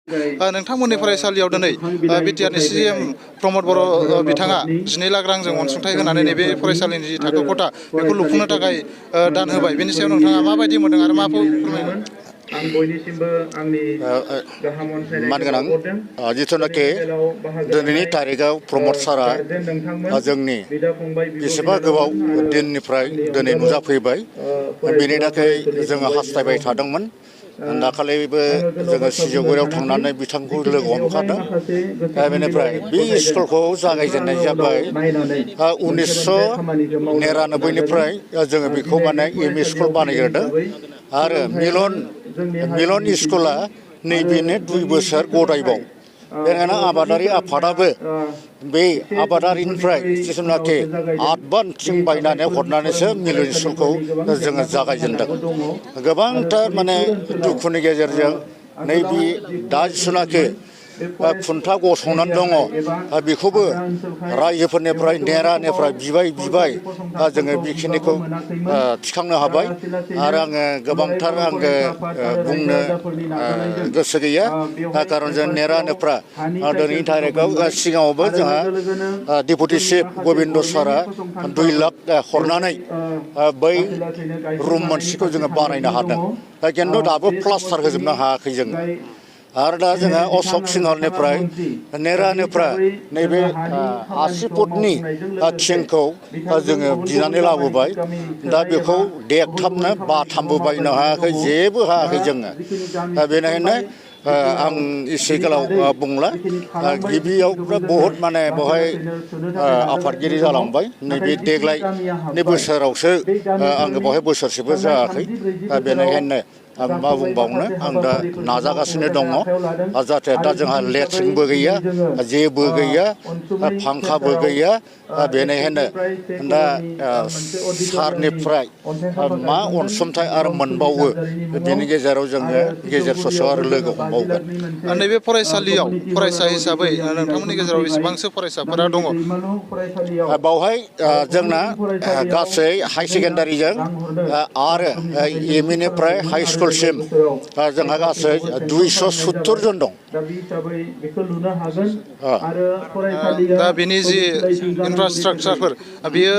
नोंथांमोननि फरायसालियाव दिनै बिटिआरनि सिएम प्रमद बर' बिथाङा 12 लाख रांजों अनसुंथाइ होनानै नैबे फरायसालिनि जि थाखो खथा बेखौ लुफुंनो थाखाय दान होबाय। बेनि सायाव नोंथाङा माबायदि मोनदों आरो मा फोरमायगोन? मानगोनां जिथुनाखि दिनैनि तारिखाव प्रमद सारा जोंनि बेसेबा गोबाव दिननिफ्राय दिनै नुजाफैबाय। बेनि थाखाय जोङो हास्थायबाय थादोंमोन। दाखालिबो जोङो सिजौगुरियाव थांनानै बिथांखौ लोगो हमखादों। बेनिफ्राय बे स्कुलखौ जागायजेननाय जाबाय 1999निफ्राय जोङो बेखौ माने एमइ स्कुल बानायग्रोदों आरो मिलन स्कुला नैबेनो 2 बोसोर गदायबाव। बेनिखायनो आबादारि आफादाबो बे आबादारिनिफ्राय जिथुनाखि आदबानथिं बायनानै हरनानैसो मिलन स्कुलखौ जोङो जागायजेनदों। गोबांथार माने दुखुनि गेजेरजों नैबे दा जिथुनाखि खुन्था गसंनानै दङ बेखौबो रायजोफोरनिफ्राय नेरानिफ्राय बिबाय जोङो बेखिनिखौ थिखांनो हाबाय। आरो आङो गोबांथार बुंनो गोसो गैया, खारन जों नेरानिफ्राय दिनैनि तारिखाव सिगाङावबो जोंहा डेपुटि चिफ गबिन्द सारा 2 लाख हरनानै बै रुम मोनसेखौ जोङो बानायनो हादों। खिन्थु दाबो प्लास्टार होजोबनो हायाखै जोङो। आरो दा जोङो अशक सिंहलनिफ्राय नेरानिफ्राय नैबे 80 फुटनि थिंखौ जोङो बिनानै लाबोबाय। दा बेखौ देगथाबनो बाथामबो बायनो हायाखै, जेबो हायाखै जोङो। बेनिखायनो आं एसे गोलाव बुंला। गिबियाव बहुद माने बेवहाय आफादगिरि जालांबाय। नैबे देग्लायनि बोसोरावसो आङो बेवहाय बोसोरसेबो जायाखै। बेनिखायनो आं मा बुंबावनो, आं दा नाजागासिनो दङ। जाहाथे दा जोंहा लेट्रिनबो गैया, जेबो गैया, फांखाबो गैया। बेनिखायनो दा सारनिफ्राय मा अनसुंथाइ आरो मोनबावो, बेनि गेजेराव जोङो गेजेर ससेयाव आरो लोगो हमबावगोन। नैबे फरायसालियाव फरायसा हिसाबै नोंथांमोननि गेजेराव बेसेबांसो फरायसाफोरा दङ? बावहाय जोंना गासै हाई सेकेन्डारिजों आरो एमइनिफ्राय हाई स्कुलसिम जोंहा गासै 270 जन दं। दा बेनि जि इनफ्रास्ट्राक्चारफोर बेयो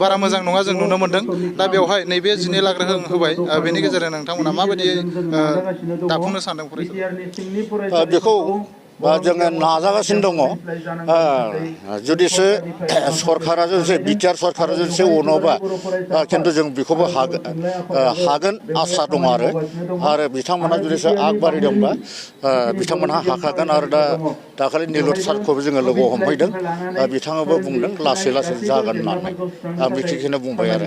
बारा मोजां नङा जों नुनो मोनदों। दा बेवहाय नैबे 12 लाख रां होबाय, बेनि गेजेरजों नोंथांमोना माबायदि दाफुंनो सानदों फरायसालिखौ? बेखौ जोङो नाजागासिनो दङ। जुदिसो सरकारा जुदि बिटिआर सरकारा जुदि अनोबा खिन्थु जों बेखौबो हागोन आसा दङ। आरो बिथांमोना जुदिसो आगबारिदोंबा बिथांमोनहा हाखागोन। आरो दाखालि निलुत सारखौबो जोङो लोगो हमफैदों। बिथाङाबो बुंदों लासै लासै जागोन होननानै। आं बेखिनिखौनो बुंबाय आरो।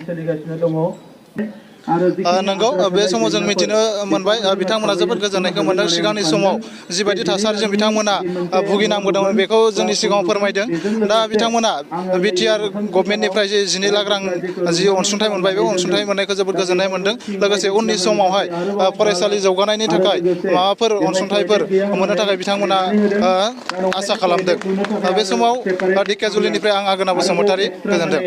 नंगौ, बे समाव जों मिथिनो मोनबाय बिथांमोना जोबोद गोजोननायखौ मोनदों। सिगांनि समाव जिबायदि थासारिजों बिथांमोना भुगिनांबोदोंमोन बेखौ जोंनि सिगाङाव फोरमायदों। दा बिथांमोना बिटिआर गभर्नमेन्टनिफ्राय जे 12 लाख रां जि अनसुंथाइ मोनबाय, बे अनसुंथाइ मोननायखौ जोबोद गोजोननाय मोनदों। लोगोसे उननि समावहाय फरायसालि जौगानायनि थाखाय माबाफोर अनसुंथाइफोर मोननो थाखाय बिथांमोना आसा खालामदों। बे समाव ढेकियाजुलिनिफ्राय आं आगोना बसुमतारी, गोजोन्थों।